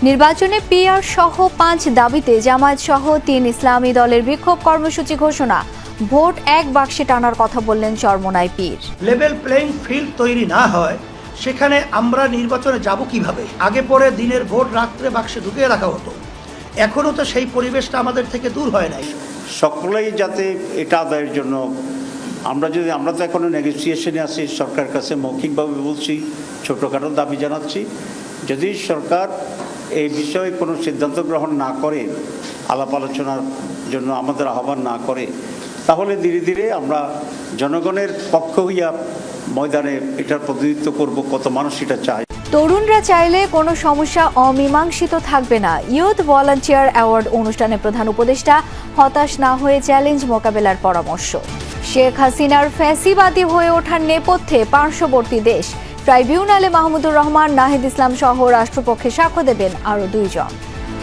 নির্বাচনে পিআর সহ ৫ দাবিতে জামায়াত সহ ৩ ইসলামী দলের বিক্ষোভ কর্মসূচি ঘোষণা। ভোট এক বাক্সে টানার কথা বললেন চরমোনাই পীর। লেভেল প্লেইং ফিল্ড তৈরি না হয় সেখানে আমরা নির্বাচনে যাব কিভাবে? আগে পরে দিনের ভোট রাত্রে বাক্সে ঢুকিয়ে রাখা হতো, এখনো তো সেই পরিবেশটা আমাদের থেকে দূর হয় নাই। সকলেই যাতে এটা আদায়ের জন্য আমরা তো এখনো নেগোসিয়েশনে আছি, সরকারের কাছে মৌখিকভাবে বলছি, ছোটোখাটো দাবি জানাচ্ছি। যদি সরকার এই বিষয়ে কোনো সিদ্ধান্ত গ্রহণ না করে, আলাপ আলোচনার জন্য আমাদের আহ্বান না করে, তাহলে ধীরে ধীরে আমরা জনগণের পক্ষ হইয়া ময়দানে এটার প্রতিনিধিত্ব করব, কত মানুষ এটা চায়। তরুণরা চাইলে কোনো সমস্যা অমীমাংসিত থাকবে না। ইউথ ভলান্টিয়ার অ্যাওয়ার্ড অনুষ্ঠানে প্রধান উপদেষ্টা হতাশ না হয়ে চ্যালেঞ্জ মোকাবেলার পরামর্শ। শেখ হাসিনার ফ্যাসিবাদী হয়ে ওঠার নেপথ্যে পার্শ্ববর্তী দেশ। ট্রাইব্যুনালে মাহমুদুর রহমান, নাহিদ ইসলাম সহ রাষ্ট্রপক্ষে সাক্ষ্য দেবেন আরও 2 জন।